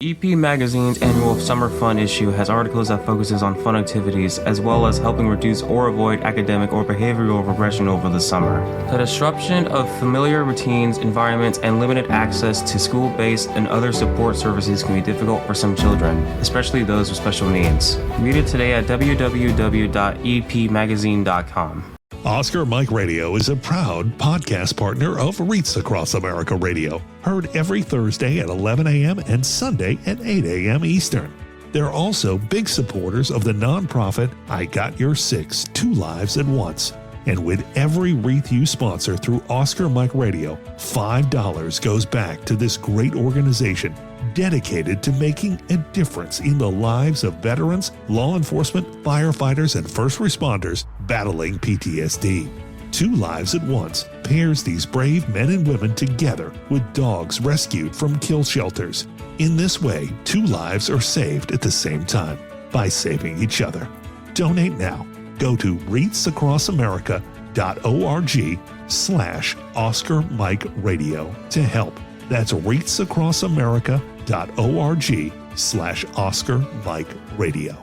EP Magazine's annual Summer Fun issue has articles that focuses on fun activities, as well as helping reduce or avoid academic or behavioral regression over the summer. The disruption of familiar routines, environments, and limited access to school-based and other support services can be difficult for some children, especially those with special needs. Read it today at www.epmagazine.com. Oscar Mike Radio is a proud podcast partner of Reach Across America Radio, heard every Thursday at 11 a.m. and Sunday at 8 a.m. Eastern. They're also big supporters of the nonprofit I Got Your Six, Two Lives at Once. And with every wreath you sponsor through Oscar Mike Radio, $5 goes back to this great organization dedicated to making a difference in the lives of veterans, law enforcement, firefighters, and first responders battling PTSD. Two Lives at Once pairs these brave men and women together with dogs rescued from kill shelters. In this way, two lives are saved at the same time by saving each other. Donate now. Go to reachacrossamerica.org/Oscar Mike Radio to help. That's reachacrossamerica.org/Oscar Mike Radio.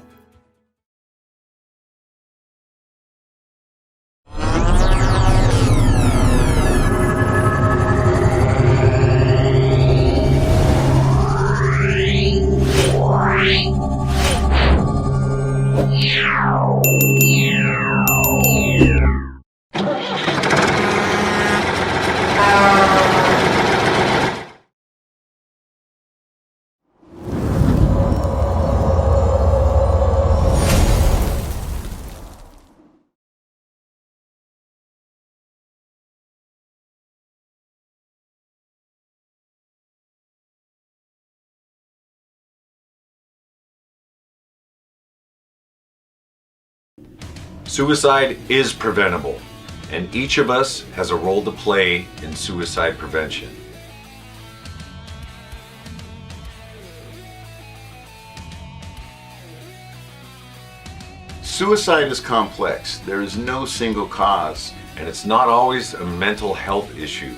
Suicide is preventable, and each of us has a role to play in suicide prevention. Suicide is complex. There is no single cause. And it's not always a mental health issue.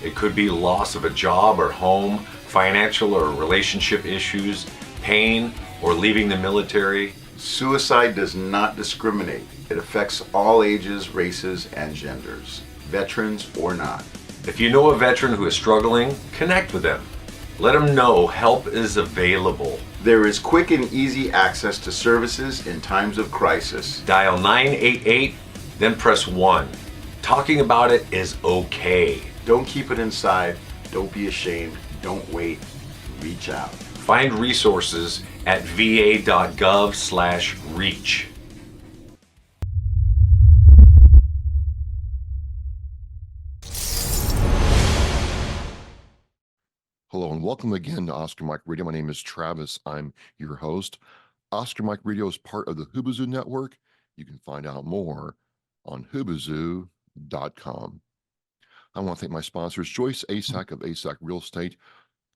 It could be loss of a job or home, financial or relationship issues, pain, or leaving the military. Suicide does not discriminate. It affects all ages, races, and genders, veterans or not. If you know a veteran who is struggling, connect with them. Let them know help is available. There is quick and easy access to services in times of crisis. Dial 988, then press 1. Talking about it is okay. Don't keep it inside. Don't be ashamed. Don't wait. Reach out. Find resources at va.gov/reach. Hello and welcome again to Oscar Mike Radio. My name is Travis. I'm your host. Oscar Mike Radio is part of the Hubazoo Network. You can find out more on hubazoo.com. I want to thank my sponsors, Joyce Asack of Asack Real Estate,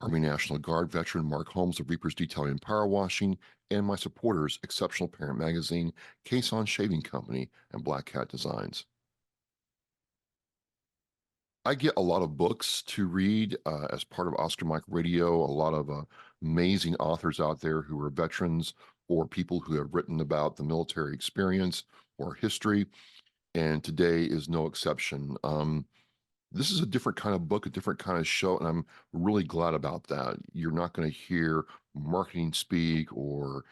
Army National Guard veteran Mark Holmes of Reapers Detailing and Power Washing, and my supporters, Exceptional Parent Magazine, Caisson Shaving Company, and Black Cat Designs. I get a lot of books to read as part of Oscar Mike Radio, a lot of amazing authors out there who are veterans or people who have written about the military experience or history, and today is no exception. This is a different kind of book, a different kind of show, and I'm really glad about that. You're not going to hear marketing speak or,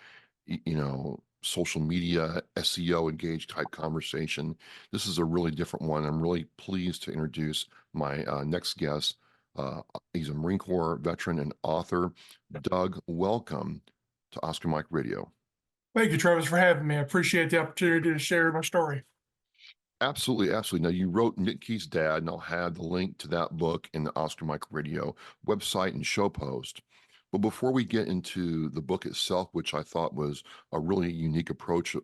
social media, SEO engaged type conversation. This is a really different one. I'm really pleased to introduce my next guest. He's a Marine Corps veteran and author. Doug, welcome to Oscar Mike Radio. Thank you, Travis, for having me. I appreciate the opportunity to share my story. Absolutely, absolutely. Now, you wrote Nitkis' Dad, and I'll have the link to that book in the Oscar Mike Radio website and show post. But before we get into the book itself, which I thought was a really unique approach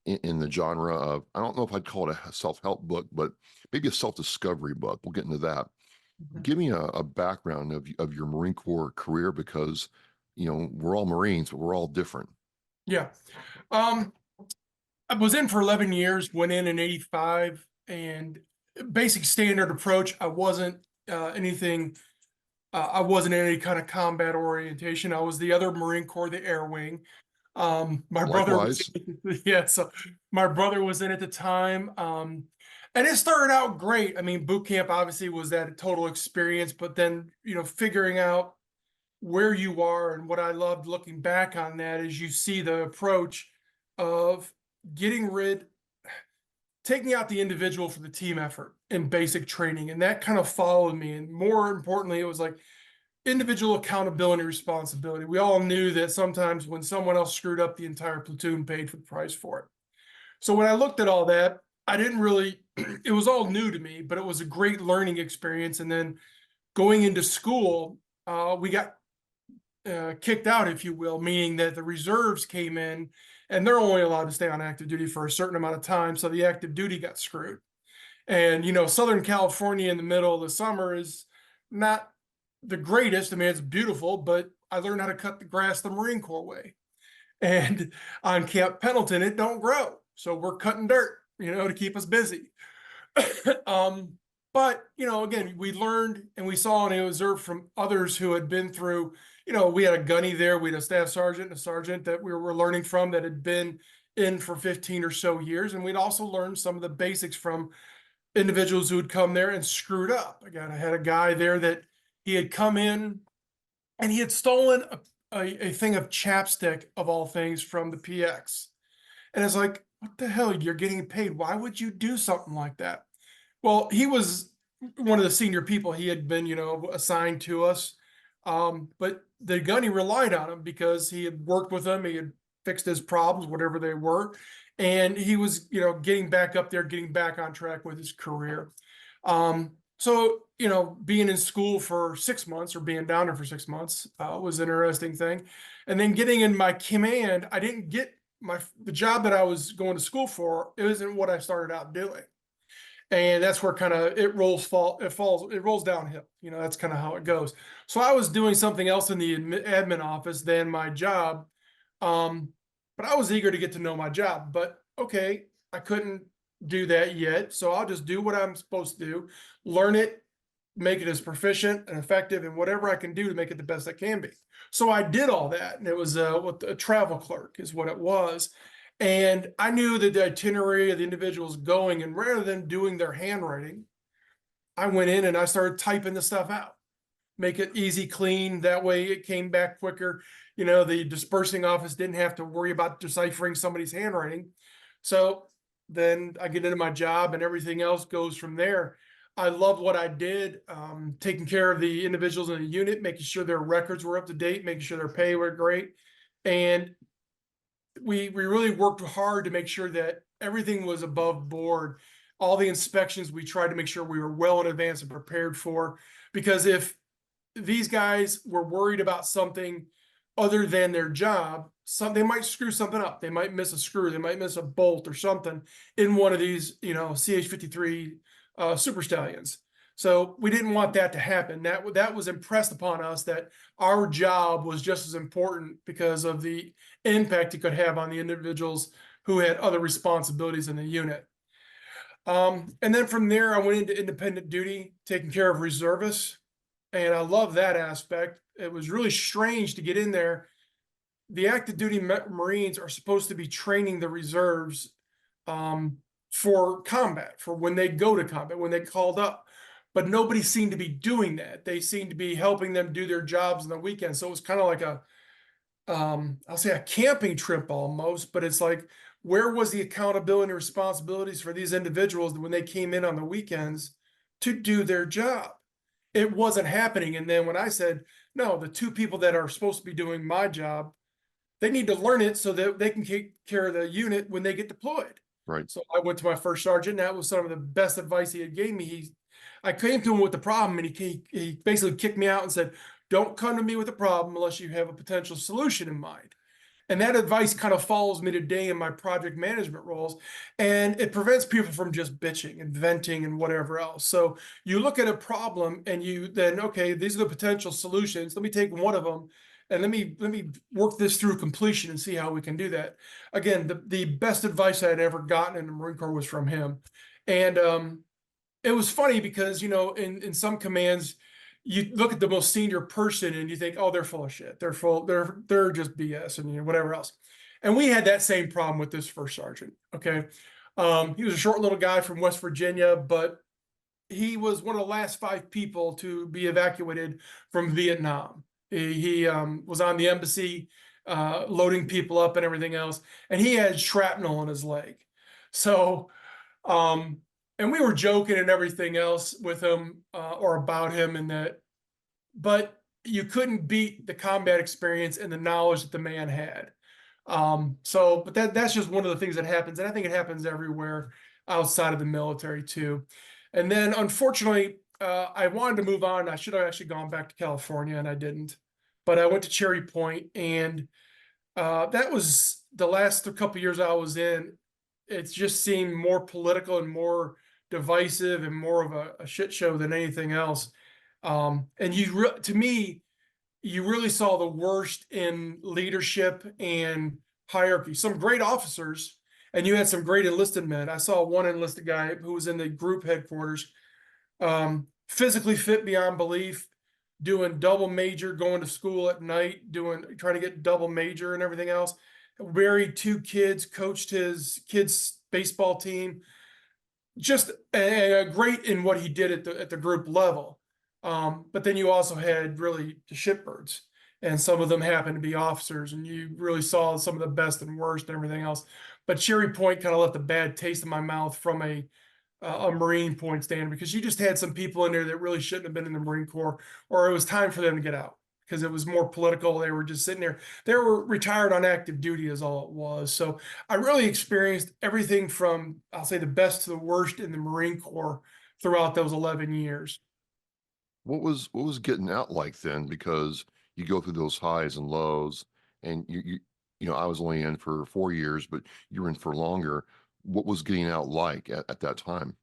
in the genre of, I don't know if I'd call it a self-help book, but maybe a self-discovery book. We'll get into that. Mm-hmm. Give me a background of your Marine Corps career, because, we're all Marines, but we're all different. Yeah. I was in for 11 years, went in 85, and basic standard approach. I wasn't anything I wasn't in any kind of combat orientation. I was the other Marine Corps, the Air Wing. My brother was, Likewise. yeah, so my brother was in at the time. And it started out great. I mean, boot camp obviously was that total experience, but then, figuring out where you are, and what I loved looking back on that is you see the approach of taking out the individual for the team effort in basic training. And that kind of followed me. And more importantly, it was like individual accountability and responsibility. We all knew that sometimes when someone else screwed up, the entire platoon paid for the price for it. So when I looked at all that, I didn't really, it was all new to me, but it was a great learning experience. And then going into school, we got kicked out, if you will, meaning that the reserves came in and they're only allowed to stay on active duty for a certain amount of time. So the active duty got screwed. And, Southern California in the middle of the summer is not the greatest. I mean, it's beautiful, but I learned how to cut the grass the Marine Corps way. And on Camp Pendleton, it don't grow. So we're cutting dirt, to keep us busy. But, again, we learned and we saw and observed from others who had been through, we had a gunny there, we had a staff sergeant and a sergeant that we were learning from that had been in for 15 or so years. And we'd also learned some of the basics from individuals who had come there and screwed up. Again, I had a guy there that he had come in and he had stolen a thing of chapstick, of all things, from the PX. And it's like, what the hell? You're getting paid. Why would you do something like that? Well, he was one of the senior people. He had been, assigned to us. But the gunny relied on him because he had worked with him. He had fixed his problems, whatever they were. And he was, getting back up there, getting back on track with his career. So, being in school for 6 months, or being down there for 6 months, was an interesting thing. And then getting in my command, I didn't get the job that I was going to school for. It isn't what I started out doing. And that's where kind of it rolls downhill. That's kind of how it goes. So I was doing something else in the admin office than my job. But I was eager to get to know my job. But okay, I couldn't do that yet. So I'll just do what I'm supposed to do, learn it, make it as proficient and effective and whatever I can do to make it the best I can be. So I did all that. And it was what a travel clerk is what it was. And I knew that the itinerary of the individuals going, and rather than doing their handwriting, I went in and I started typing the stuff out, make it easy, clean. That way it came back quicker. The dispersing office didn't have to worry about deciphering somebody's handwriting. So then I get into my job and everything else goes from there. I loved what I did, taking care of the individuals in the unit, making sure their records were up to date, making sure their pay were great. And we really worked hard to make sure that everything was above board. All the inspections, we tried to make sure we were well in advance and prepared for, because if these guys were worried about something other than their job, they might screw something up. They might miss a screw, they might miss a bolt or something in one of these, CH-53 Super Stallions. So we didn't want that to happen. That was impressed upon us, that our job was just as important because of the impact it could have on the individuals who had other responsibilities in the unit. And then from there, I went into independent duty, taking care of reservists. And I love that aspect. It was really strange to get in there. The active duty Marines are supposed to be training the reserves for combat, for when they go to combat, when they called up. But nobody seemed to be doing that. They seemed to be helping them do their jobs on the weekend. So it was kind of like I'll say a camping trip almost, but it's like, where was the accountability and responsibilities for these individuals when they came in on the weekends to do their job? It wasn't happening. And then when I said, no, the two people that are supposed to be doing my job, they need to learn it so that they can take care of the unit when they get deployed. Right. So I went to my first sergeant, and that was some of the best advice he had gave me. I came to him with the problem, and he basically kicked me out and said, don't come to me with a problem unless you have a potential solution in mind. And that advice kind of follows me today in my project management roles, and it prevents people from just bitching and venting and whatever else. So you look at a problem and okay, these are the potential solutions. Let me take one of them and let me work this through completion and see how we can do that. Again, the best advice I had ever gotten in the Marine Corps was from him. And it was funny because, in some commands, you look at the most senior person and you think, oh, they're full of shit. They're just BS and, you know, whatever else. And we had that same problem with this first sergeant. Okay. He was a short little guy from West Virginia, but he was one of the last 5 people to be evacuated from Vietnam. He was on the embassy, loading people up and everything else, and he had shrapnel in his leg. So, and we were joking and everything else with him, or about him, and that, but you couldn't beat the combat experience and the knowledge that the man had. But that's just one of the things that happens, and I think it happens everywhere outside of the military too. And then, unfortunately, I wanted to move on. I should have actually gone back to California, and I didn't. But I went to Cherry Point, and that was the last couple of years I was in. It just seemed more political and more divisive and more of a shit show than anything else. And to me, you really saw the worst in leadership and hierarchy. Some great officers, and you had some great enlisted men. I saw one enlisted guy who was in the group headquarters, physically fit beyond belief, doing double major, going to school at night, trying to get double major and everything else. Married 2 kids, coached his kids' baseball team. Just great in what he did at the group level. But then you also had really the shitbirds, and some of them happened to be officers, and you really saw some of the best and worst and everything else. But Cherry Point kind of left a bad taste in my mouth from a Marine point standard, because you just had some people in there that really shouldn't have been in the Marine Corps, or it was time for them to get out because it was more political. They were just sitting there. They were retired on active duty is all it was. So I really experienced everything from, I'll say, the best to the worst in the Marine Corps throughout those 11 years. What was getting out like then? Because you go through those highs and lows, and you know, I was only in for 4 years, but you were in for longer. What was getting out like at that time?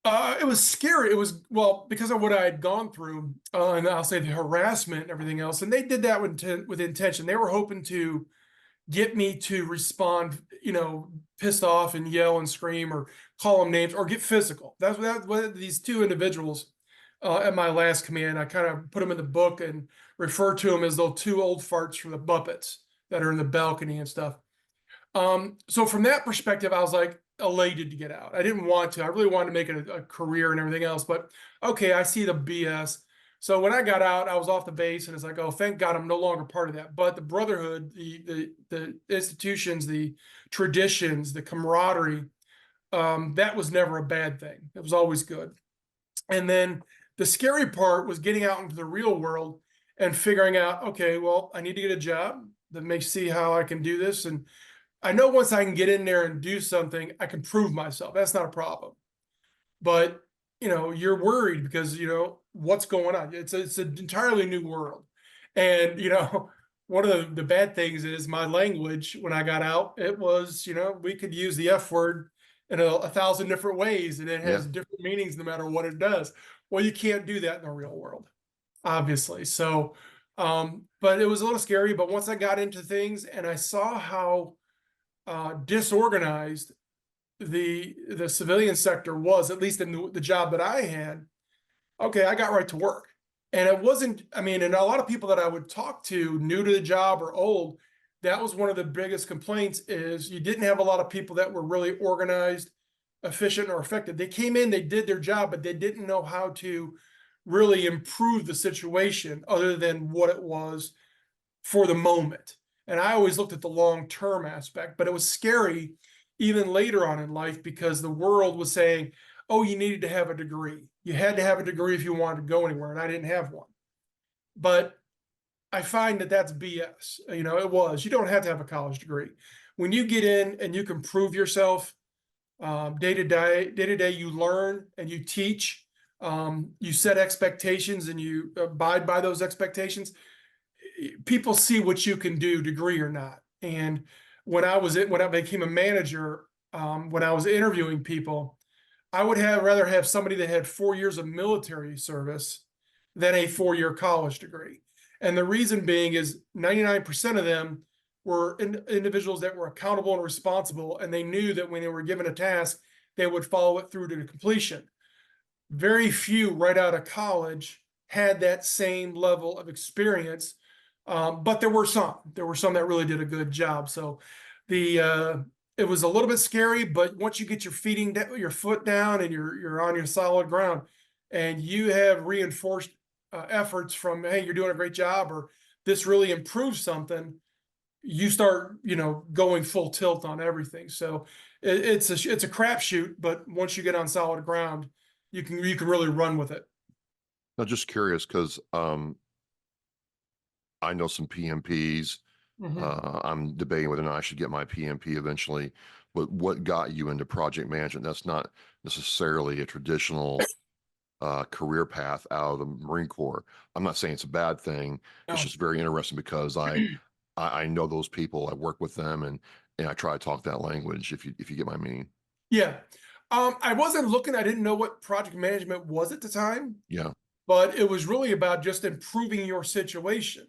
It was scary. It was, well, because of what I had gone through, and I'll say the harassment and everything else. And they did that with intention. They were hoping to get me to respond, you know, pissed off and yell and scream or call them names or get physical. That's what these 2 individuals at my last command, I kind of put them in the book and refer to them as those 2 old farts from the Muppets that are in the balcony and stuff. So from that perspective, I was like elated to get out. I didn't want to. I really wanted to make it a career and everything else. But okay, I see the BS. So when I got out, I was off the base, and it's like, oh, thank God I'm no longer part of that. But the brotherhood, the institutions, the traditions, the camaraderie, that was never a bad thing. It was always good. And then the scary part was getting out into the real world and figuring out, okay, well, I need to get a job that makes see how I can do this. And I know once I can get in there and do something, I can prove myself. That's not a problem. But, you know, you're worried because, you know, what's going on. It's an entirely new world. And, you know, one of the bad things is my language when I got out, it was, you know, we could use the F word in 1,000 different ways, and it has different meanings no matter what it does. Well, you can't do that in the real world, obviously. So, but it was a little scary. But once I got into things and I saw how disorganized the civilian sector was, at least in the job that I had, okay, I got right to work. And it wasn't, I mean, and a lot of people that I would talk to, new to the job or old, that was one of the biggest complaints, is you didn't have a lot of people that were really organized, efficient, or effective. They came in, they did their job, but they didn't know how to really improve the situation other than what it was for the moment. And I always looked at the long-term aspect, but it was scary even later on in life because the world was saying, oh, you needed to have a degree. You had to have a degree if you wanted to go anywhere, and I didn't have one. But I find that that's BS. You know, it was. You don't have to have a college degree. When you get in and you can prove yourself day to day, you learn and you teach. You set expectations and you abide by those expectations. People see what you can do, degree or not. And when I became a manager, when I was interviewing people, I would rather have somebody that had 4 years of military service than a 4-year college degree. And the reason being is 99% of them were individuals that were accountable and responsible, and they knew that when they were given a task, they would follow it through to completion. Very few right out of college had that same level of experience. But there were some that really did a good job. So it was a little bit scary, but once you get your foot down and you're on your solid ground, and you have reinforced efforts from, hey, you're doing a great job, or this really improves something, you start, going full tilt on everything. So it's a crapshoot, but once you get on solid ground, you can really run with it. Now, just curious, because I know some PMPs. I'm debating whether or not I should get my PMP eventually. But what got you into project management? That's not necessarily a traditional career path out of the Marine Corps. I'm not saying it's a bad thing. It's No. just very interesting because I know those people. I work with them, and I try to talk that language. If you get my meaning. Yeah. I wasn't looking, I didn't know what project management was at the time, Yeah. but it was really about just improving your situation.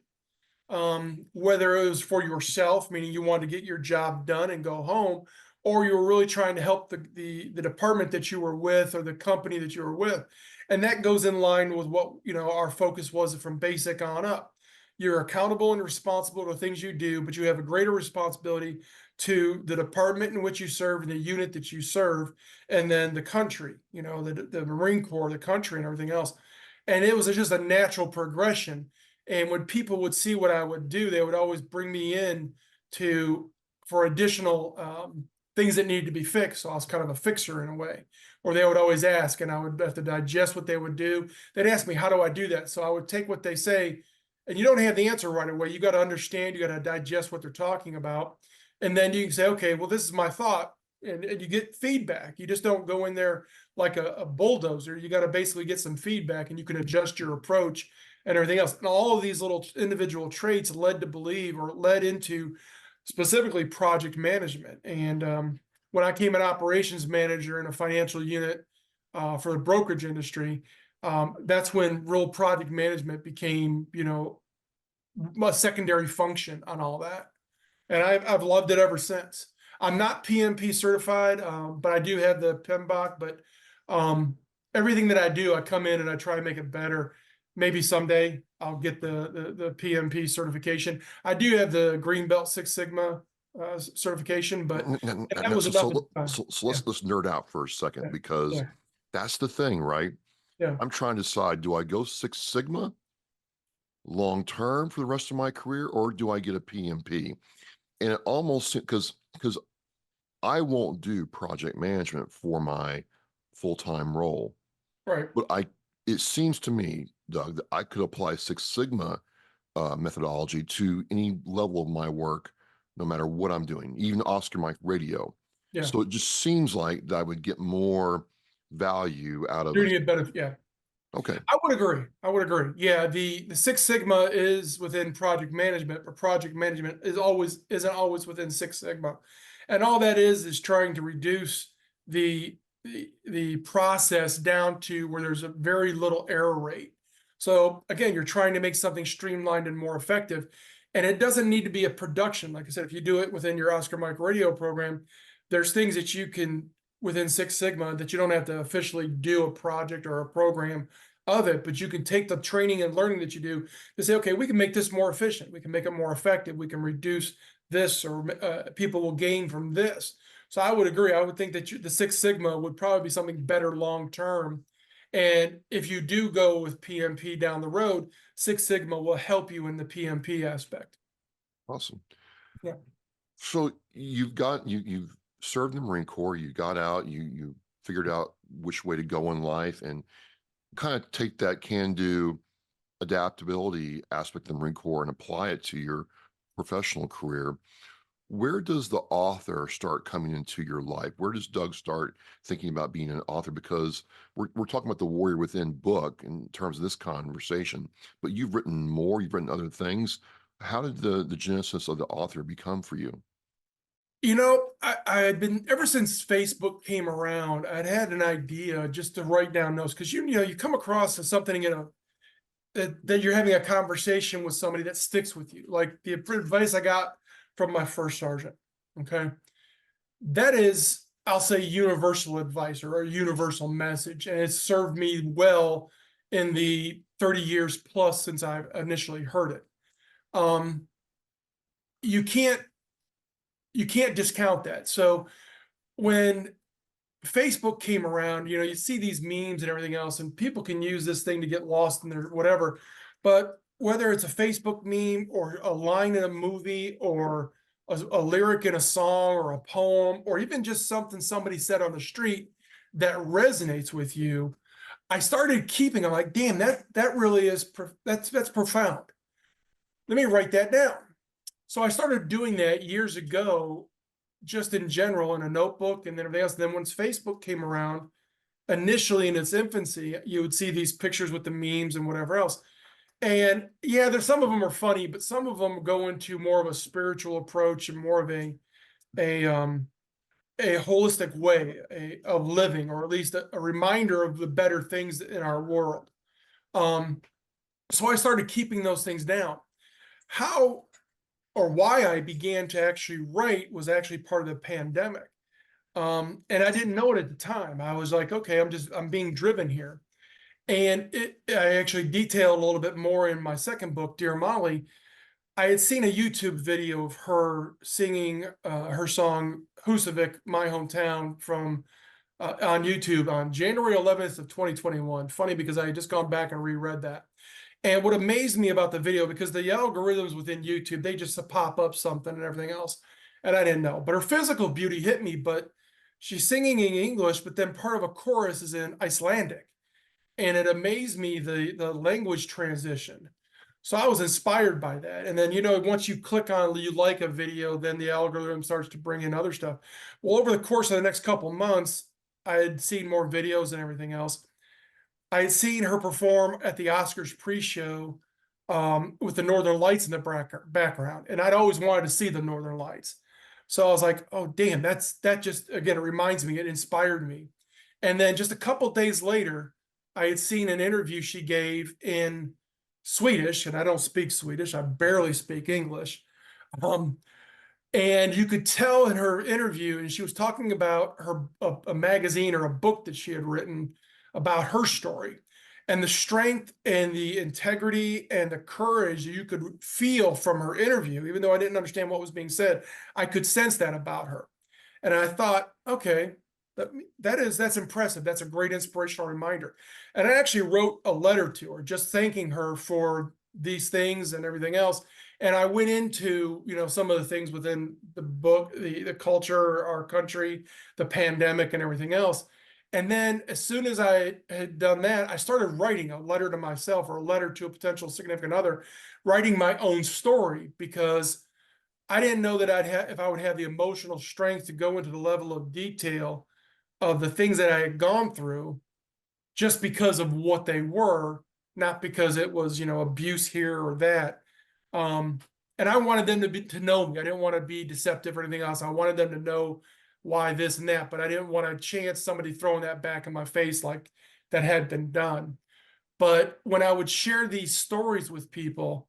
Whether it was for yourself, meaning you wanted to get your job done and go home, or you were really trying to help the department that you were with, or the company that you were with. And that goes in line with what, our focus was from basic on up. You're accountable and responsible to things you do, but you have a greater responsibility to the department in which you serve and the unit that you serve, and then the country, the Marine Corps, the country, and everything else. And it was just a natural progression. And when people would see what I would do, they would always bring me in for additional things that needed to be fixed. So I was kind of a fixer in a way, or they would always ask, and I would have to digest what they would do. They'd ask me, how do I do that? So I would take what they say, and you don't have the answer right away. You got to understand, you got to digest what they're talking about. And then you can say, okay, well, this is my thought. And you get feedback. You just don't go in there like a bulldozer. You got to basically get some feedback, and you can adjust your approach and everything else. And all of these little individual traits led into specifically project management. And when I became an operations manager in a financial unit for the brokerage industry, that's when real project management became, a secondary function on all that. And I've loved it ever since. I'm not PMP certified, but I do have the PMBOK. But everything that I do, I come in and I try to make it better. Maybe someday I'll get the PMP certification. I do have the Green Belt Six Sigma certification, but that was enough. So let's nerd out for a second, because Yeah. that's the thing, right? Yeah. I'm trying to decide, do I go Six Sigma long term for the rest of my career, or do I get a PMP? And it almost, because I won't do project management for my full-time role. Right. But it seems to me, Doug, that I could apply Six Sigma methodology to any level of my work, no matter what I'm doing, even Oscar Mike Radio. Yeah. So it just seems like that I would get more value out of Doing it. it better. Yeah. Okay. I would agree. Yeah, the Six Sigma is within project management, but project management isn't always within Six Sigma. And all that is trying to reduce the process down to where there's a very little error rate. So again, you're trying to make something streamlined and more effective. And it doesn't need to be a production. Like I said, if you do it within your Oscar Mike Radio program, there's things that you can within Six Sigma that you don't have to officially do a project or a program of it, but you can take the training and learning that you do to say, okay, we can make this more efficient. We can make it more effective. We can reduce this, or people will gain from this. So I would agree. I would think that the Six Sigma would probably be something better long-term. And if you do go with PMP down the road, Six Sigma will help you in the PMP aspect. Awesome. Yeah. So you've served in the Marine Corps, you got out, you figured out which way to go in life, and kind of take that can-do adaptability aspect of the Marine Corps and apply it to your professional career. Where does the author start coming into your life? Where does Doug start thinking about being an author? Because we're talking about the Warrior Within book in terms of this conversation, but you've written more, you've written other things. How did the genesis of the author become for you? I had been, ever since Facebook came around, I'd had an idea just to write down notes, because you come across something that you're having a conversation with somebody that sticks with you. Like the advice I got from my first sergeant. Okay. That is, I'll say, universal advice or a universal message. And it's served me well in the 30 years plus since I initially heard it. You can't discount that. So when Facebook came around, you see these memes and everything else, and people can use this thing to get lost in their whatever. But whether it's a Facebook meme or a line in a movie or a lyric in a song or a poem, or even just something somebody said on the street that resonates with you, I started keeping. I'm like, damn, that really is that's profound. Let me write that down. So I started doing that years ago, just in general in a notebook and then everything else. And then once Facebook came around, initially in its infancy, you would see these pictures with the memes and whatever else. And yeah, there's some of them are funny, but some of them go into more of a spiritual approach and more of a holistic way of living, or at least a reminder of the better things in our world. So I started keeping those things down. How or why I began to actually write was actually part of the pandemic. And I didn't know it at the time. I was like, okay, I'm being driven here. And I actually detailed a little bit more in my second book, Dear Molly. I had seen a YouTube video of her singing her song Husavik, My Hometown, from on YouTube on January 11th of 2021. Funny because I had just gone back and reread that. And what amazed me about the video, because the algorithms within YouTube, they just pop up something and everything else. And I didn't know. But her physical beauty hit me, but she's singing in English, but then part of a chorus is in Icelandic. And it amazed me, the language transition. So I was inspired by that. And then, once you click on, you like a video, then the algorithm starts to bring in other stuff. Well, over the course of the next couple months, I had seen more videos and everything else. I had seen her perform at the Oscars pre-show with the Northern Lights in the background. And I'd always wanted to see the Northern Lights. So I was like, oh, damn, that just, again, it reminds me, it inspired me. And then just a couple days later, I had seen an interview she gave in Swedish, and I don't speak Swedish. I barely speak English. And you could tell in her interview, and she was talking about a magazine or a book that she had written about her story, and the strength and the integrity and the courage you could feel from her interview. Even though I didn't understand what was being said, I could sense that about her. And I thought, okay, that's impressive. That's a great inspirational reminder. And I actually wrote a letter to her, just thanking her for these things and everything else. And I went into, some of the things within the book, the culture, our country, the pandemic and everything else. And then as soon as I had done that, I started writing a letter to myself, or a letter to a potential significant other, writing my own story, because I didn't know that if I would have the emotional strength to go into the level of detail of the things that I had gone through, just because of what they were, not because it was, abuse here or that. And I wanted them to know me. I didn't want to be deceptive or anything else. I wanted them to know why this and that, but I didn't want to chance somebody throwing that back in my face like that had been done. But when I would share these stories with people,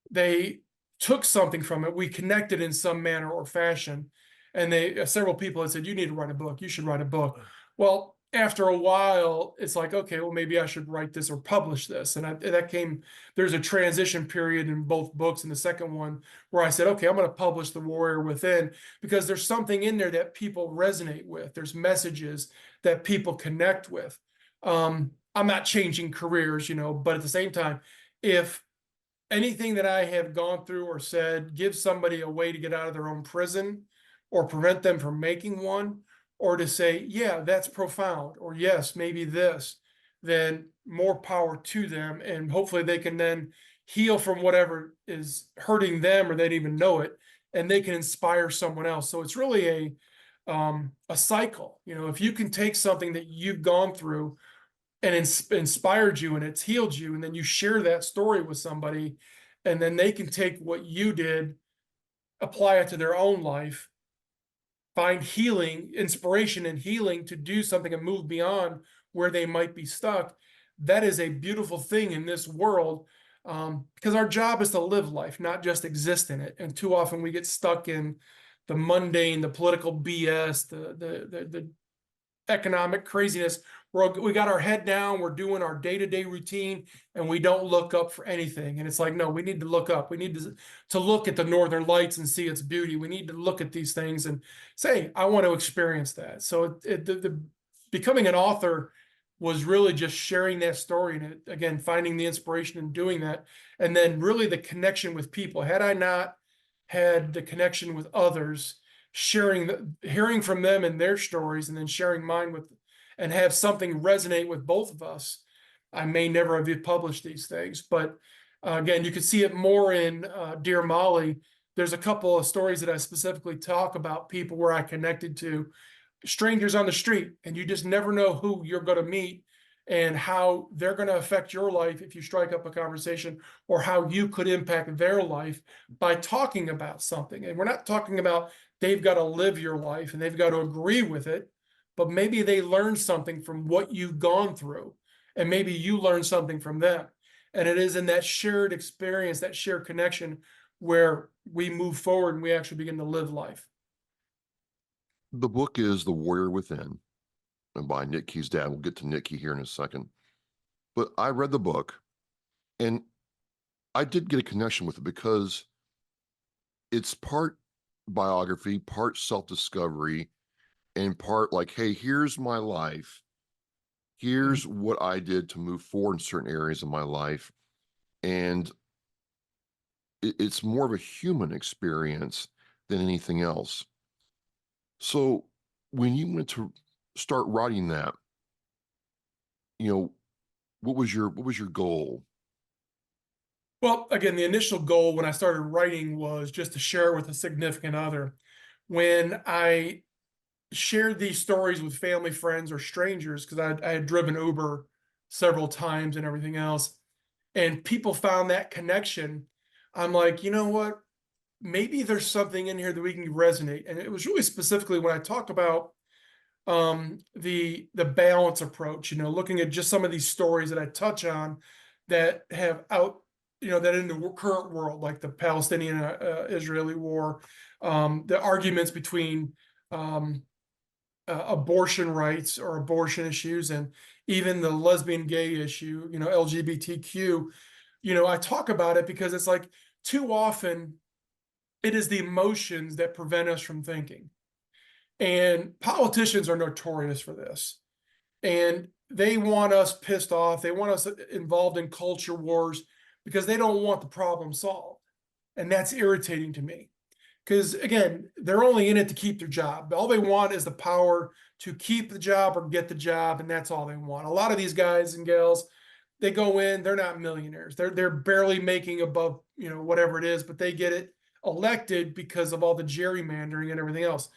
they took something from it. We connected in some manner or fashion. And several people had said, you need to write a book. You should write a book. Well, after a while, it's like, okay, well, maybe I should write this or publish this. And there's a transition period in both books. And the second one where I said, okay, I'm going to publish The Warrior Within, because there's something in there that people resonate with. There's messages that people connect with. I'm not changing careers, but at the same time, if anything that I have gone through or said gives somebody a way to get out of their own prison, or prevent them from making one, or to say, yeah, that's profound, or yes, maybe this, then more power to them. And hopefully they can then heal from whatever is hurting them, or they didn't even know it, and they can inspire someone else. So it's really a cycle. If you can take something that you've gone through and inspired you and it's healed you, and then you share that story with somebody, and then they can take what you did, apply it to their own life, find healing, inspiration and healing to do something and move beyond where they might be stuck. That is a beautiful thing in this world, because our job is to live life, not just exist in it. And too often we get stuck in the mundane, the political BS, the economic craziness, we got our head down, we're doing our day-to-day routine, and we don't look up for anything. And it's like, no, we need to look up. We need to look at the northern lights and see its beauty. We need to look at these things and say, I want to experience that. So the becoming an author was really just sharing that story, and again, finding the inspiration in doing that. And then really the connection with people. Had I not had the connection with others, hearing from them and their stories, and then sharing mine and have something resonate with both of us, I may never have published these things. But again, you could see it more in Dear Molly. There's a couple of stories that I specifically talk about people where I connected to strangers on the street, and you just never know who you're going to meet and how they're going to affect your life if you strike up a conversation, or how you could impact their life by talking about something. And we're not talking about they've got to live your life and they've got to agree with it, but maybe they learned something from what you've gone through, and maybe you learned something from them. And it is in that shared experience, that shared connection, where we move forward and we actually begin to live life. The book is The Warrior Within, and by Nitki's dad. We'll get to Nitki here in a second. But I read the book, and I did get a connection with it because it's part biography, part self-discovery, and part like, hey, here's my life. Here's what I did to move forward in certain areas of my life. And it's more of a human experience than anything else. So when you went to start writing that, what was your goal? Well, again, the initial goal when I started writing was just to share it with a significant other. When I shared these stories with family, friends, or strangers, because I had driven Uber several times and everything else, and people found that connection, I'm like, you know what? Maybe there's something in here that we can resonate. And it was really specifically when I talk about the balance approach, looking at just some of these stories that I touch on that have that in the current world, like the Palestinian Israeli war, the arguments between abortion rights or abortion issues, and even the lesbian gay issue, LGBTQ. I talk about it because it's like too often it is the emotions that prevent us from thinking. And politicians are notorious for this. And they want us pissed off. They want us involved in culture wars because they don't want the problem solved. And that's irritating to me. Because again, they're only in it to keep their job. All they want is the power to keep the job or get the job, and that's all they want. A lot of these guys and gals, they go in, they're not millionaires. They're barely making above, whatever it is, but they get it elected because of all the gerrymandering and everything else.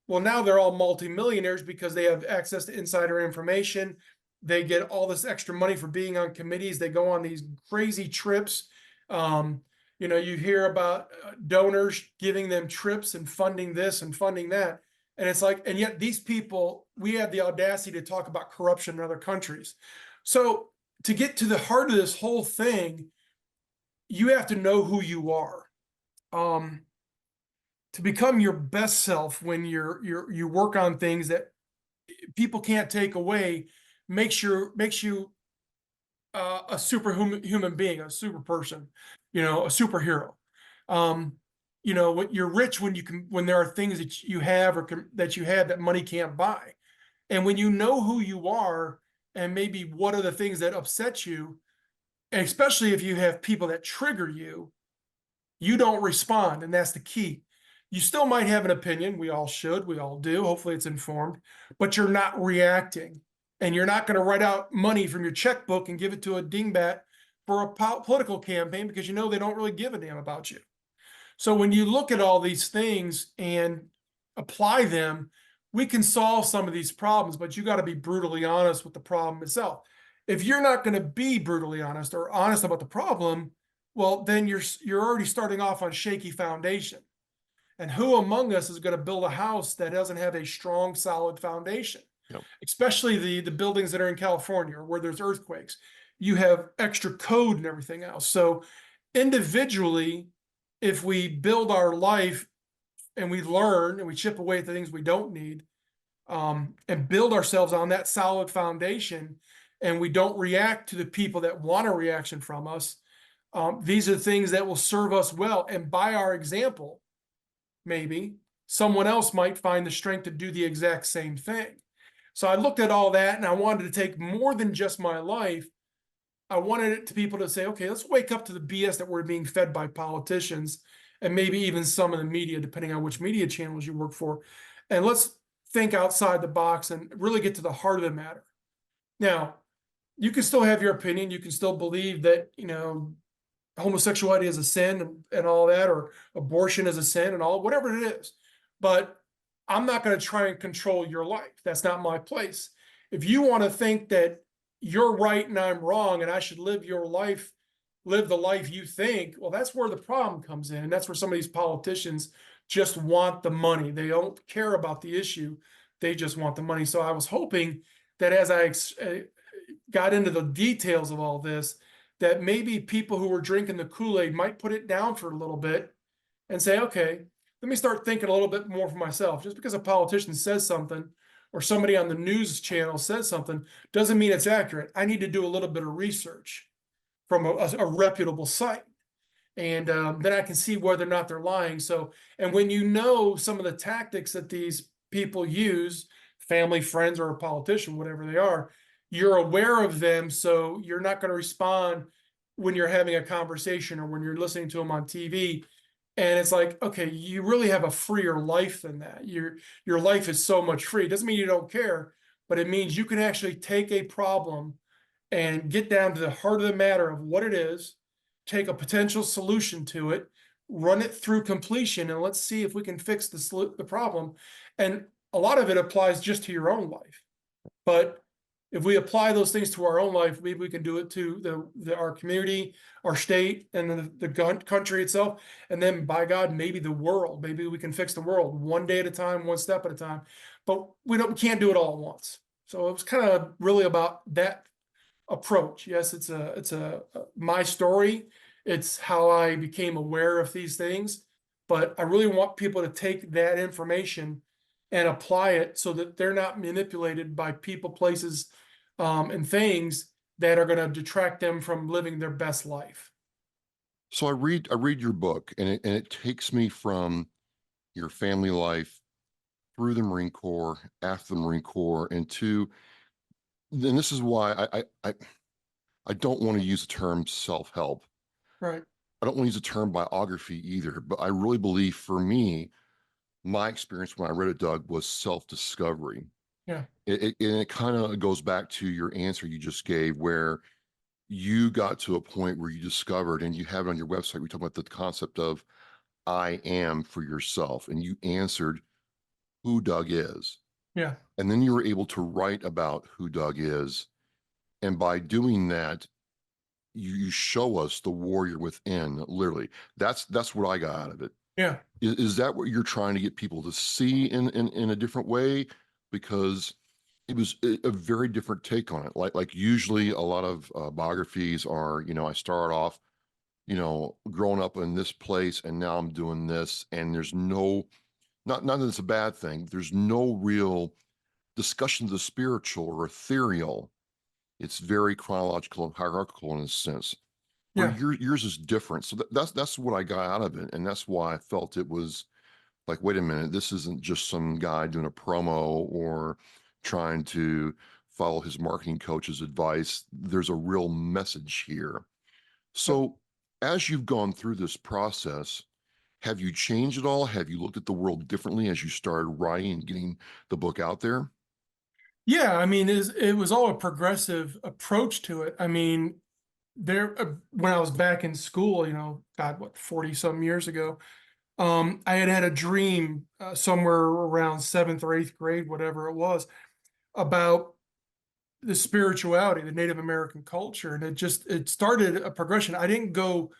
Well, now they're all multimillionaires because they have access to insider information. They get all this extra money for being on committees. They go on these crazy trips. You hear about donors giving them trips and funding this and funding that. And it's like, and yet these people, we have the audacity to talk about corruption in other countries. So to get to the heart of this whole thing, you have to know who you are. To become your best self when you work on things that people can't take away, makes you a superhuman being, a super person, a superhero. When you're rich, when there are things that you have that money can't buy. And when you know who you are and maybe what are the things that upset you, and especially if you have people that trigger you, you don't respond. And that's the key. You still might have an opinion. We all should. We all do. Hopefully it's informed, but you're not reacting, and you're not going to write out money from your checkbook and give it to a dingbat for a political campaign because they don't really give a damn about you. So when you look at all these things and apply them, we can solve some of these problems, but you got to be brutally honest with the problem itself. If you're not going to be brutally honest or honest about the problem, well, then you're already starting off on shaky foundation. And who among us is going to build a house that doesn't have a strong, solid foundation? Yep. Especially the buildings that are in California or where there's earthquakes. You have extra code and everything else. So individually, if we build our life and we learn and we chip away at the things we don't need, and build ourselves on that solid foundation, and we don't react to the people that want a reaction from us, these are things that will serve us well. And by our example, maybe someone else might find the strength to do the exact same thing. So I looked at all that, and I wanted to take more than just my life. I wanted it to people to say, okay, let's wake up to the BS that we're being fed by politicians and maybe even some of the media, depending on which media channels you work for. And let's think outside the box and really get to the heart of the matter. Now, you can still have your opinion. You can still believe that, homosexuality is a sin and all that, or abortion is a sin and all, whatever it is. But I'm not going to try and control your life. That's not my place. If you want to think that you're right and I'm wrong, and I should live your life, live the life you think, well, that's where the problem comes in. And that's where some of these politicians just want the money. They don't care about the issue. They just want the money. So I was hoping that as I got into the details of all this, that maybe people who were drinking the Kool-Aid might put it down for a little bit and say, okay, let me start thinking a little bit more for myself. Just because a politician says something or somebody on the news channel says something doesn't mean it's accurate. I need to do a little bit of research from a reputable site. And then I can see whether or not they're lying. So, and when you know some of the tactics that these people use, family, friends, or a politician, whatever they are, you're aware of them. So you're not going to respond when you're having a conversation or when you're listening to them on TV. And it's like, okay, you really have a freer life than that. Your life is so much free. It doesn't mean you don't care, but it means you can actually take a problem and get down to the heart of the matter of what it is, take a potential solution to it, run it through completion, and let's see if we can fix the problem. And a lot of it applies just to your own life. But if we apply those things to our own life, maybe we can do it to our community, our state, and the country itself. And then, by God, maybe the world. Maybe we can fix the world one day at a time, one step at a time. But we can't do it all at once. So it was kind of really about that approach. Yes, it's my story. It's how I became aware of these things. But I really want people to take that information and apply it so that they're not manipulated by people, places, and things that are going to detract them from living their best life. So I read your book, and it takes me from your family life through the Marine Corps, after the Marine Corps, and this is why I don't want to use the term self-help. Right. I don't want to use the term biography either, but I really believe, for me, my experience when I read it, Doug, was self-discovery. Yeah. It kind of goes back to your answer you just gave, where you got to a point where you discovered, and you have it on your website, we talk about the concept of I am for yourself, and you answered who Doug is. Yeah. And then you were able to write about who Doug is. And by doing that, you show us the warrior within, literally. That's what I got out of it. Yeah. Is that what you're trying to get people to see in a different way? Because it was a very different take on it. Like usually a lot of biographies are, I started off, growing up in this place, and now I'm doing this, and there's not that it's a bad thing. There's no real discussion of the spiritual or ethereal. It's very chronological and hierarchical in a sense. Where yours is different. So that's what I got out of it. And that's why I felt it was like, wait a minute, this isn't just some guy doing a promo or trying to follow his marketing coach's advice. There's a real message here. So as you've gone through this process, have you changed at all? Have you looked at the world differently as you started writing and getting the book out there? Yeah. I mean, it was all a progressive approach to it. I mean, when I was back in school, God, 40 some years ago, I had a dream somewhere around 7th or 8th grade, whatever it was, about the spirituality, the Native American culture. And it started a progression. I didn't go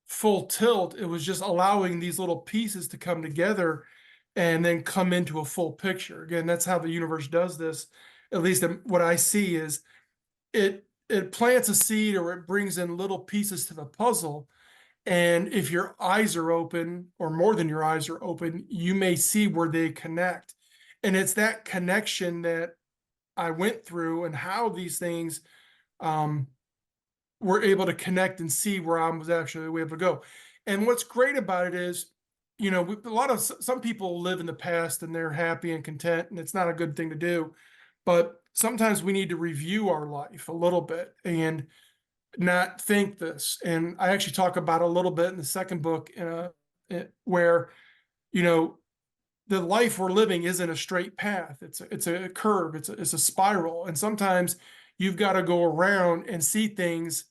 full tilt. It was just allowing these little pieces to come together and then come into a full picture. Again, that's how the universe does this. At least what I see is it plants a seed, or it brings in little pieces to the puzzle. And if your eyes are open, or more than your eyes are open, you may see where they connect. And it's that connection that I went through and how these things were able to connect and see where I was actually able to go. And what's great about it is, some people live in the past and they're happy and content, and it's not a good thing to do. But sometimes we need to review our life a little bit and not think this. And I actually talk about a little bit in the second book, where, you know, the life we're living isn't a straight path. It's a curve. It's a spiral. And sometimes you've got to go around and see things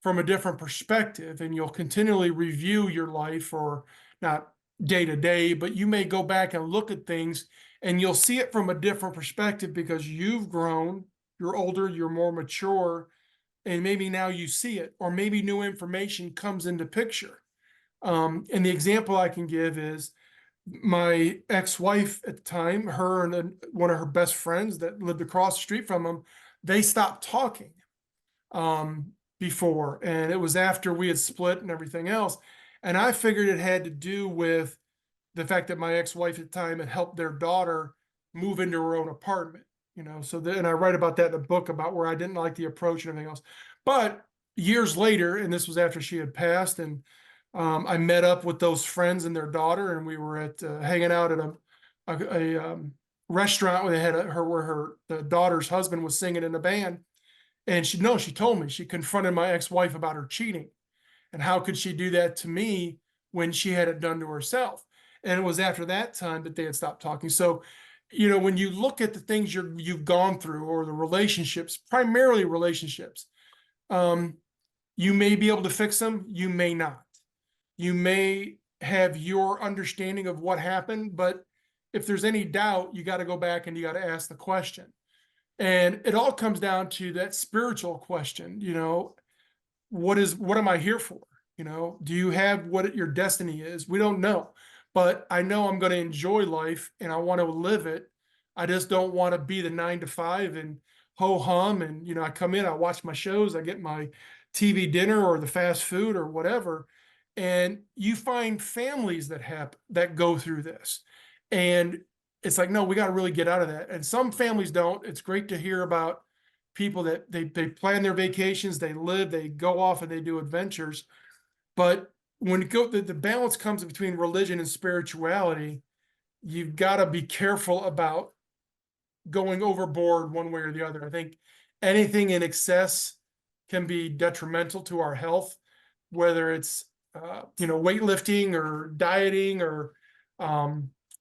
from a different perspective, and you'll continually review your life, or not day to day, but you may go back and look at things and you'll see it from a different perspective because you've grown, you're older, you're more mature, and maybe now you see it, or maybe new information comes into picture. And the example I can give is my ex-wife at the time, her and one of her best friends that lived across the street from him, they stopped talking before, and it was after we had split and everything else. And I figured it had to do with the fact that my ex-wife at the time had helped their daughter move into her own apartment, so and I write about that in the book, about where I didn't like the approach and everything else. But years later, and this was after she had passed, and I met up with those friends and their daughter, and we were at hanging out at a restaurant where they had the daughter's husband was singing in a band. And she told me, she confronted my ex-wife about her cheating, and how could she do that to me when she had it done to herself. And it was after that time that they had stopped talking. So, when you look at the things you've gone through, or the relationships, primarily relationships, you may be able to fix them, you may not. You may have your understanding of what happened, but if there's any doubt, you got to go back and you got to ask the question. And it all comes down to that spiritual question, what am I here for? Do you have what your destiny is? We don't know, but I know I'm going to enjoy life and I want to live it. I just don't want to be the 9 to 5 and ho hum. And, I come in, I watch my shows, I get my TV dinner or the fast food or whatever. And you find families that go through this, and it's like, no, we got to really get out of that. And some families don't. It's great to hear about people that they plan their vacations, they go off and they do adventures. But when the balance comes between religion and spirituality, you've got to be careful about going overboard one way or the other. I think anything in excess can be detrimental to our health, whether it's weightlifting or dieting or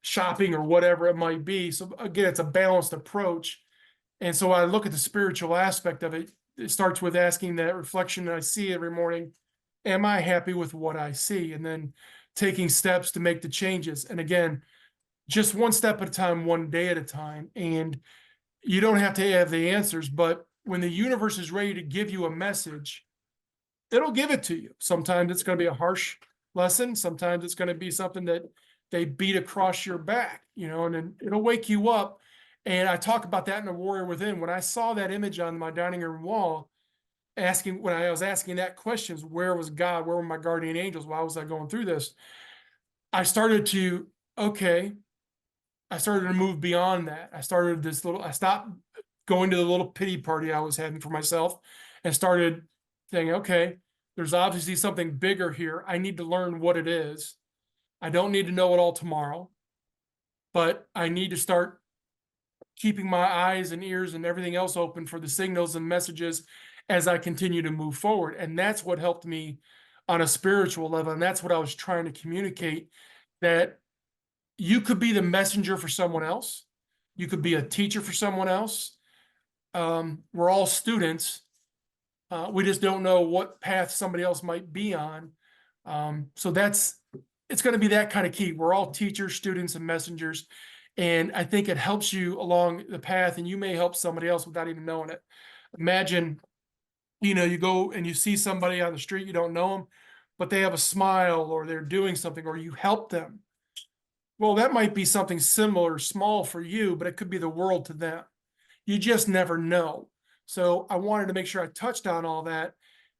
shopping or whatever it might be. So again, it's a balanced approach. And so I look at the spiritual aspect of it. It starts with asking that reflection that I see every morning. Am I happy with what I see? And then taking steps to make the changes. And again, just one step at a time, one day at a time. And you don't have to have the answers, but when the universe is ready to give you a message, it'll give it to you. Sometimes it's going to be a harsh lesson. Sometimes it's going to be something that they beat across your back, and then it'll wake you up. And I talk about that in The Warrior Within. When I saw that image on my dining room wall, when I was asking that questions, where was God? Where were my guardian angels? Why was I going through this? I started to move beyond that. I stopped going to the little pity party I was having for myself, and started saying, okay, there's obviously something bigger here. I need to learn what it is. I don't need to know it all tomorrow, but I need to start keeping my eyes and ears and everything else open for the signals and messages as I continue to move forward. And that's what helped me on a spiritual level. And that's what I was trying to communicate, that you could be the messenger for someone else. You could be a teacher for someone else. We're all students. We just don't know what path somebody else might be on. So it's going to be that kind of key. We're all teachers, students, and messengers. And I think it helps you along the path, and you may help somebody else without even knowing it. Imagine, you go and you see somebody on the street, you don't know them, but they have a smile, or they're doing something, or you help them. Well, that might be something similar, small for you, but it could be the world to them. You just never know. So I wanted to make sure I touched on all that.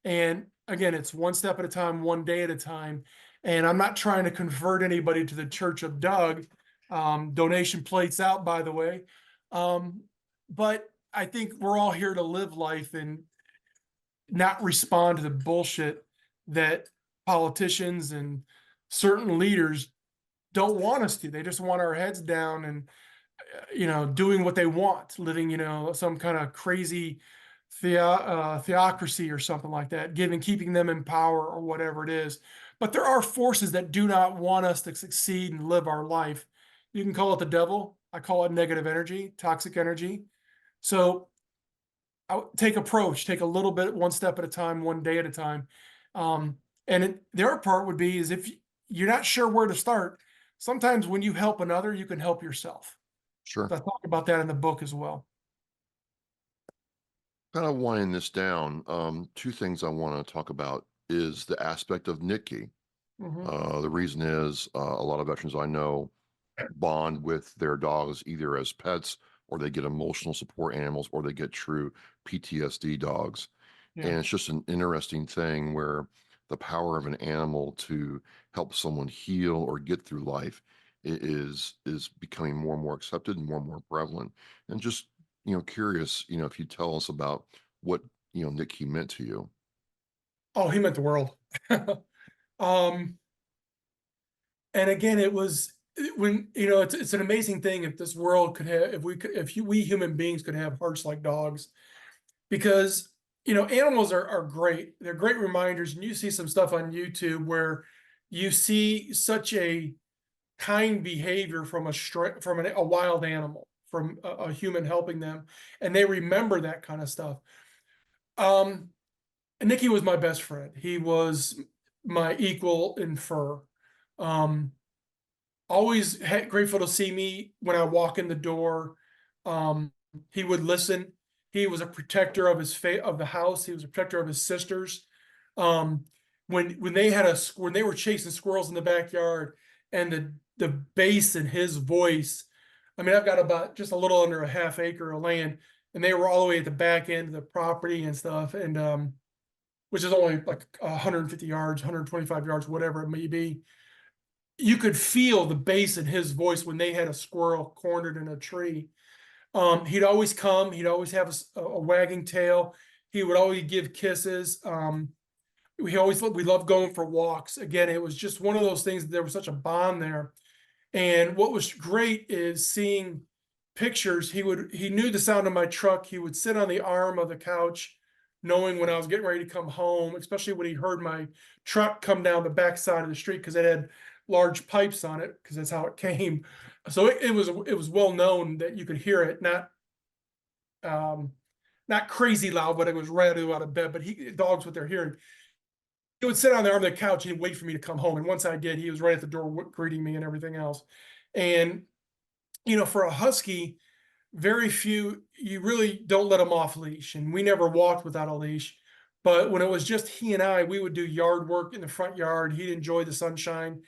And again, it's one step at a time, one day at a time. And I'm not trying to convert anybody to the Church of Doug. Donation plates out, by the way. But I think we're all here to live life and not respond to the bullshit that politicians and certain leaders don't want us to. They just want our heads down and, doing what they want, living, some kind of crazy theocracy or something like that, keeping them in power or whatever it is. But there are forces that do not want us to succeed and live our life. You can call it the devil. I call it negative energy, toxic energy. So take a little bit, one step at a time, one day at a time. The other part would be is if you're not sure where to start, sometimes when you help another, you can help yourself. Sure. So I talk about that in the book as well. Kind of winding this down, two things I want to talk about is the aspect of Nitki. The reason is a lot of veterans I know bond with their dogs either as pets or they get emotional support animals or they get true PTSD dogs. Yeah. And it's just an interesting thing where the power of an animal to help someone heal or get through life is becoming more and more accepted and more prevalent. And just, curious, if you tell us about what, Nitki meant to you. Oh, he meant the world. And again, it was when, it's an amazing thing if this world could have, if we human beings could have hearts like dogs, because, animals are great. They're great reminders. And you see some stuff on YouTube where you see such a kind behavior from a wild animal, from a human helping them, and they remember that kind of stuff. Nitki was my best friend. He was my equal in fur. Always grateful to see me when I walk in the door. He would listen. He was a protector of of the house. He was a protector of his sisters. When they were chasing squirrels in the backyard, and the bass in his voice. I mean, I've got about just a little under a half acre of land, and they were all the way at the back end of the property and stuff, and which is only like 150 yards, 125 yards, whatever it may be. You could feel the bass in his voice when they had a squirrel cornered in a tree. He'd always come. He'd always have a wagging tail. He would always give kisses. We loved going for walks. Again, it was just one of those things that there was such a bond there. And what was great is seeing pictures. He knew the sound of my truck. He would sit on the arm of the couch, knowing when I was getting ready to come home, especially when he heard my truck come down the backside of the street, because it had large pipes on it, because that's how it came. So it was well known that you could hear it, not crazy loud, but it was right out of bed. But dogs, what they're hearing. He would sit on the arm of the couch and he'd wait for me to come home. And once I did, he was right at the door greeting me and everything else. And, for a husky, very few, you really don't let them off leash. And we never walked without a leash. But when it was just he and I, we would do yard work in the front yard. He'd enjoy the sunshine.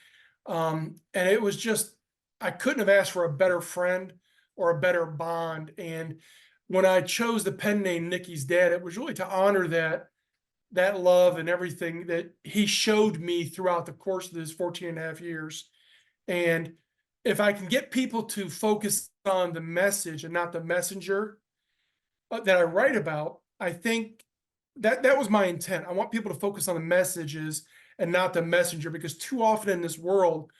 And it was just, I couldn't have asked for a better friend or a better bond. And when I chose the pen name Nicky's Dad, it was really to honor that love and everything that he showed me throughout the course of his 14 and a half years. And if I can get people to focus on the message and not the messenger that I write about, I think that was my intent. I want people to focus on the messages and not the messenger, because too often in this world,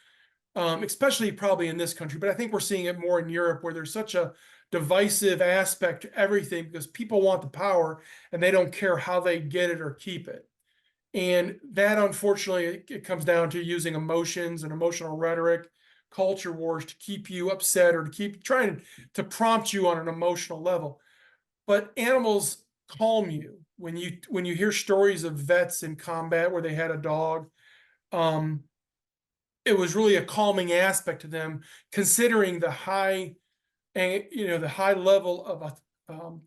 especially probably in this country, but I think we're seeing it more in Europe, where there's such a divisive aspect to everything, because people want the power and they don't care how they get it or keep it. And that, unfortunately, it comes down to using emotions and emotional rhetoric, culture wars, to keep you upset or to keep trying to prompt you on an emotional level. But animals calm you. When you hear stories of vets in combat where they had a dog, it was really a calming aspect to them, considering the high level of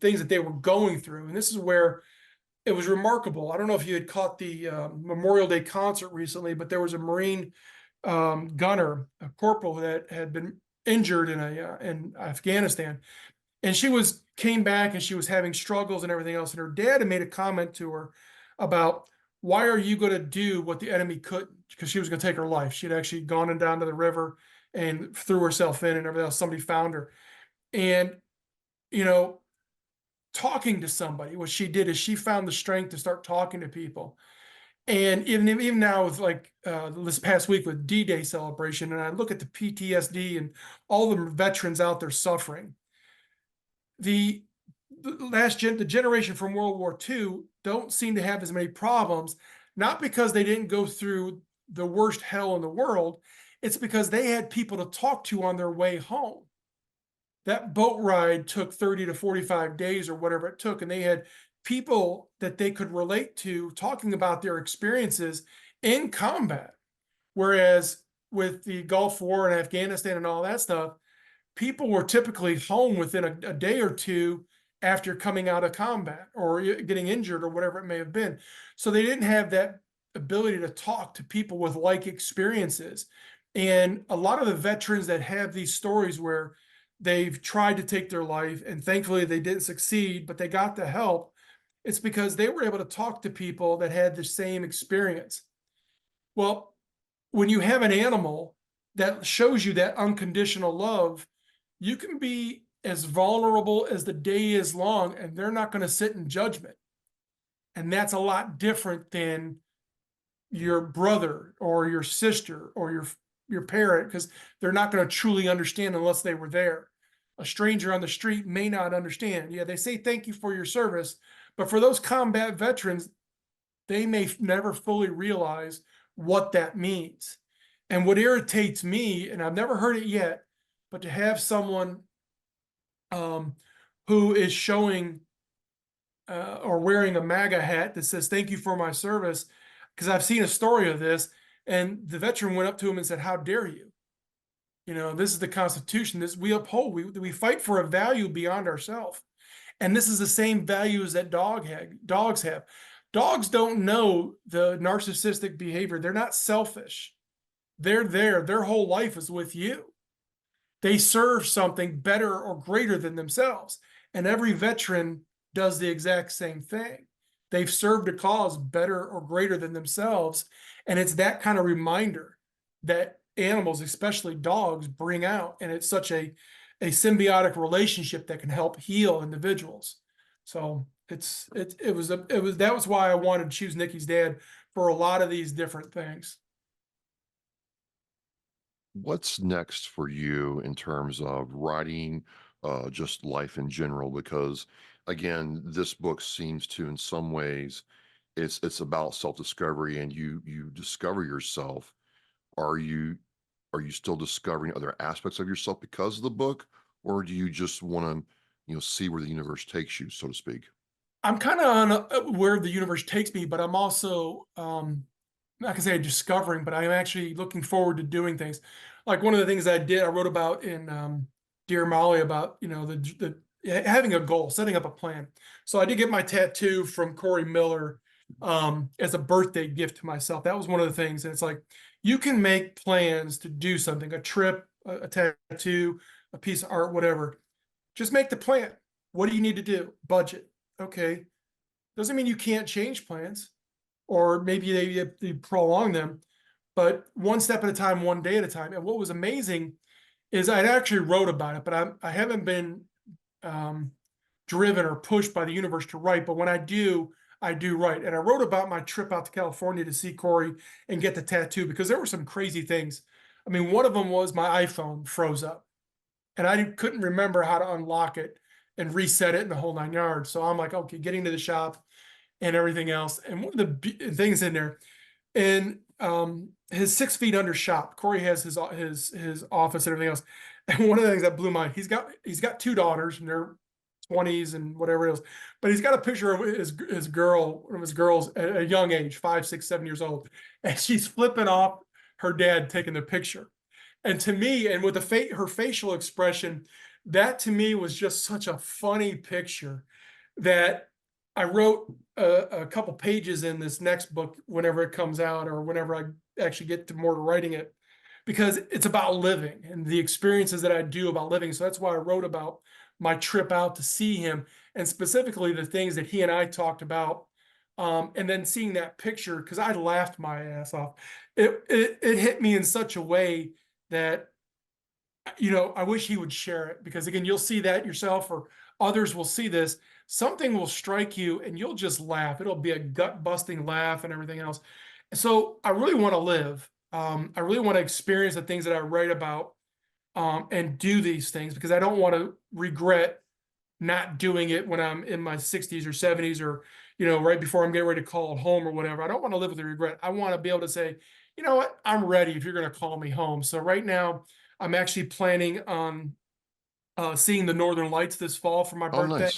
things that they were going through. And this is where it was remarkable. I don't know if you had caught the Memorial Day concert recently, but there was a Marine gunner, a corporal, that had been injured in Afghanistan. And she came back and she was having struggles and everything else. And her dad had made a comment to her about, why are you going to do what the enemy couldn't? Because she was going to take her life. She'd actually gone down to the river and threw herself in and everything else. Somebody found her. And, you know, talking to somebody, what she did is she found the strength to start talking to people. And even now with like this past week with D-Day celebration, and I look at the PTSD and all the veterans out there suffering. The the generation from World War II don't seem to have as many problems, not because they didn't go through the worst hell in the world. It's because they had people to talk to on their way home. That boat ride took 30 to 45 days or whatever it took, and they had people that they could relate to talking about their experiences in combat. Whereas with the Gulf War and Afghanistan and all that stuff, people were typically home within a day or two after coming out of combat or getting injured or whatever it may have been. So they didn't have that ability to talk to people with like experiences. And a lot of the veterans that have these stories where they've tried to take their life and thankfully they didn't succeed, but they got the help, it's because they were able to talk to people that had the same experience. Well, when you have an animal that shows you that unconditional love, you can be as vulnerable as the day is long, and they're not going to sit in judgment. And that's a lot different than your brother or your sister or your parent, because they're not going to truly understand unless they were there. A stranger on the street may not understand. Yeah, they say thank you for your service, but for those combat veterans, they may never fully realize what that means. And what irritates me, and I've never heard it yet, but to have someone who is showing or wearing a MAGA hat that says, thank you for my service, because I've seen a story of this, and the veteran went up to him and said, how dare you? You know, this is the Constitution, this we uphold, we fight for a value beyond ourselves. And this is the same values that dogs have. Dogs don't know the narcissistic behavior. They're not selfish. They're there. Their whole life is with you. They serve something better or greater than themselves. And every veteran does the exact same thing. They've served a cause better or greater than themselves. And it's that kind of reminder that animals, especially dogs, bring out. And it's such a symbiotic relationship that can help heal individuals. So that was why I wanted to choose Nikki's dad for a lot of these different things. What's next for you in terms of writing, just life in general? Because again, this book seems to, in some ways, it's about self-discovery, and you discover yourself. Are you still discovering other aspects of yourself because of the book, or do you just want to, see where the universe takes you, so to speak? I'm kind of on where the universe takes me, but I'm also not gonna say discovering, but I'm actually looking forward to doing things. Like one of the things I wrote about in Dear Molly about the having a goal, setting up a plan. So I did get my tattoo from Corey Miller as a birthday gift to myself. That was one of the things, and it's like you can make plans to do something, a trip, a tattoo, a piece of art, whatever. Just make the plan. What do you need to do? Budget. Okay. Doesn't mean you can't change plans, or maybe they prolong them, but one step at a time, one day at a time. And what was amazing is I actually wrote about it, but I haven't been driven or pushed by the universe to write. But when I do write. And I wrote about my trip out to California to see Corey and get the tattoo, because there were some crazy things. I mean, one of them was my iPhone froze up, and I couldn't remember how to unlock it and reset it in the whole 9 yards. So I'm like, okay, getting to the shop and everything else. And one of the things in there, and his 6 feet under shop, Corey has his office and everything else. And one of the things that blew my mind, he's got 2 daughters, and they're 20s and whatever else, but he's got a picture of his girl, one of his girls at a young age, 5, 6, 7 years old, and she's flipping off her dad taking the picture. And to me, and with her facial expression, that to me was just such a funny picture that I wrote a couple pages in this next book whenever it comes out, or whenever I actually get to more to writing it, because it's about living and the experiences that I do about living. So that's why I wrote about my trip out to see him, and specifically the things that he and I talked about. And then seeing that picture, because I laughed my ass off. It hit me in such a way that I wish he would share it, because again, you'll see that yourself, or others will see this. Something will strike you and you'll just laugh. It'll be a gut busting laugh and everything else. So I really want to live. I really want to experience the things that I write about, and do these things, because I don't want to regret not doing it when I'm in my 60s or 70s, or, right before I'm getting ready to call it home or whatever. I don't want to live with the regret. I want to be able to say, you know what, I'm ready if you're going to call me home. So right now, I'm actually planning on seeing the Northern Lights this fall for my Oh, birthday.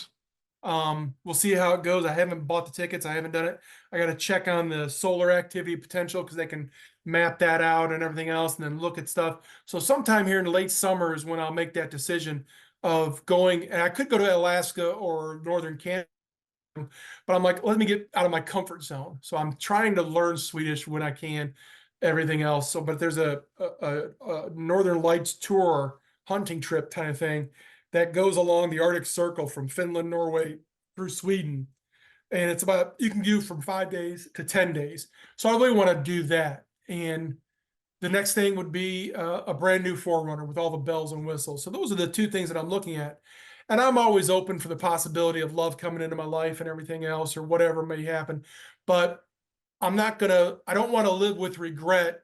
nice. We'll see how it goes. I haven't bought the tickets. I haven't done it. I got to check on the solar activity potential, because they can map that out and everything else, and then look at stuff. So sometime here in the late summer is when I'll make that decision of going. And I could go to Alaska or Northern Canada, but I'm like, let me get out of my comfort zone. So I'm trying to learn Swedish when I can, everything else. So, but there's a Northern Lights tour, hunting trip kind of thing, that goes along the Arctic Circle from Finland, Norway through Sweden. And it's about, you can do from 5 days to 10 days. So I really want to do that. And the next thing would be a brand new Forerunner with all the bells and whistles. So those are the two things that I'm looking at. And I'm always open for the possibility of love coming into my life and everything else, or whatever may happen. But I don't want to live with regret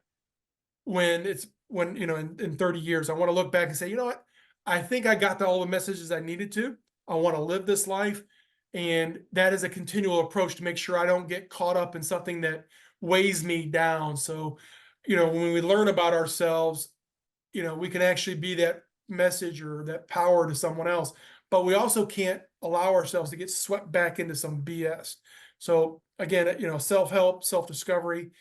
when, in 30 years, I want to look back and say, you know what? I think I got all the messages I needed to. I want to live this life. And that is a continual approach to make sure I don't get caught up in something that weighs me down. So, when we learn about ourselves, we can actually be that message or that power to someone else, but we also can't allow ourselves to get swept back into some BS. So again, self-help, self-discovery,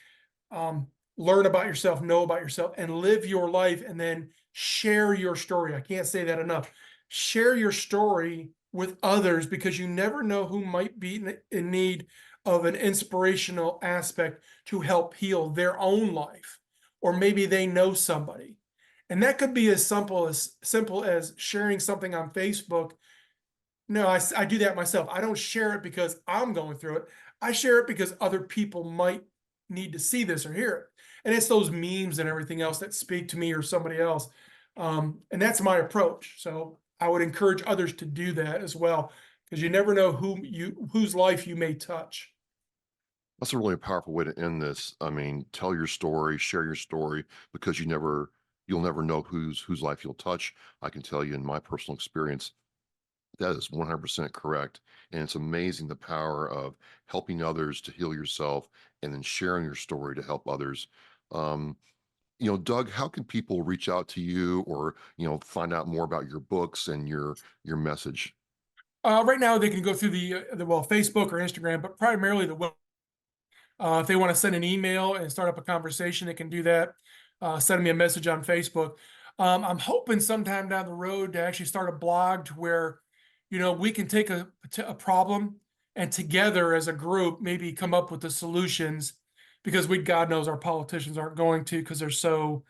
learn about yourself, know about yourself, and live your life, and then share your story. I can't say that enough. Share your story with others, because you never know who might be in need of an inspirational aspect to help heal their own life, or maybe they know somebody. And that could be as simple as sharing something on Facebook. No, I do that myself. I don't share it because I'm going through it. I share it because other people might need to see this or hear it. And it's those memes and everything else that speak to me or somebody else. And that's my approach. So I would encourage others to do that as well, because you never know whose life you may touch. That's a really powerful way to end this. I mean, tell your story, share your story, because you'll never know whose life you'll touch. I can tell you in my personal experience, that is 100% correct. And it's amazing the power of helping others to heal yourself, and then sharing your story to help others. Um, Doug, how can people reach out to you, or, find out more about your books and your message? Right now, they can go through Facebook or Instagram, but primarily the web. If they want to send an email and start up a conversation, they can do that. Send me a message on Facebook. I'm hoping sometime down the road to actually start a blog to where, we can take a problem, and together as a group, maybe come up with the solutions, because God knows our politicians aren't going to, because they're so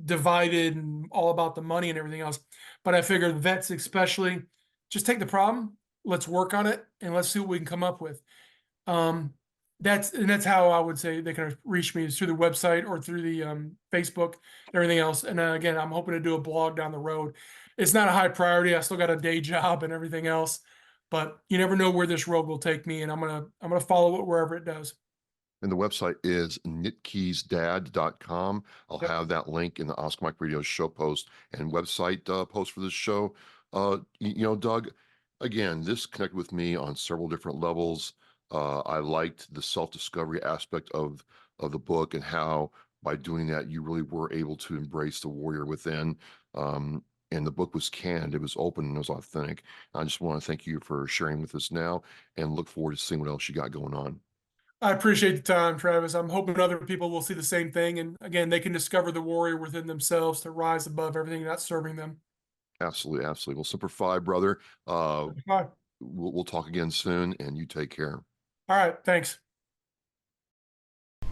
divided and all about the money and everything else. But I figure vets especially, just take the problem, let's work on it, and let's see what we can come up with. That's how I would say they can reach me, is through the website or through the Facebook and everything else. And again, I'm hoping to do a blog down the road. It's not a high priority. I still got a day job and everything else, but you never know where this road will take me, and I'm gonna follow it wherever it does. And the website is nitkisdad.com. I'll Yep. have that link in the Oscar Mike Radio show post and website post for this show. Doug, again, this connected with me on several different levels. I liked the self-discovery aspect of the book, and how by doing that, you really were able to embrace the warrior within. And the book was canned, it was open, and it was authentic. I just want to thank you for sharing with us now, and look forward to seeing what else you got going on. I appreciate the time, Travis. I'm hoping other people will see the same thing. And again, they can discover the warrior within themselves to rise above everything that's serving them. Absolutely, absolutely. Well, Semper Fi, brother. All right. We'll talk again soon, and you take care. All right. Thanks.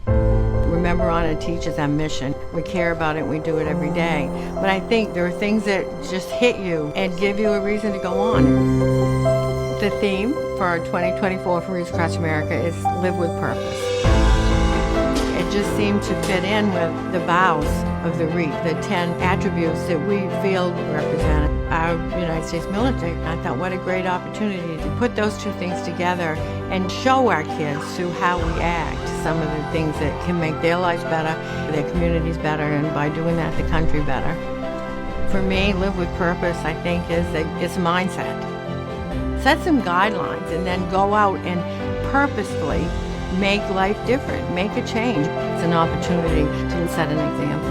Remember, on a teacher's mission. We care about it, we do it every day. But I think there are things that just hit you and give you a reason to go on. The theme for our 2024 for Reach Across America is Live with Purpose. It just seemed to fit in with the vows of the REIT, the 10 attributes that we feel represent our United States military. I thought, what a great opportunity to put those two things together and show our kids through how we act some of the things that can make their lives better, their communities better, and by doing that, the country better. For me, live with purpose, I think, it's a mindset. Set some guidelines and then go out and purposefully make life different, make a change. It's an opportunity to set an example.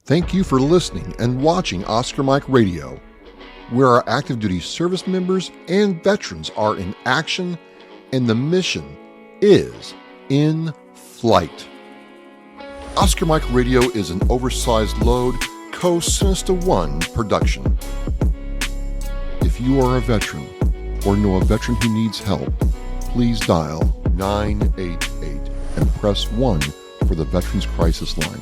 Thank you for listening and watching Oscar Mike Radio, where our active duty service members and veterans are in action and the mission is in flight. Oscar Mike Radio is an oversized load Co-Sinista One production. If you are a veteran or know a veteran who needs help, please dial 988 and press 1 for the Veterans Crisis Line.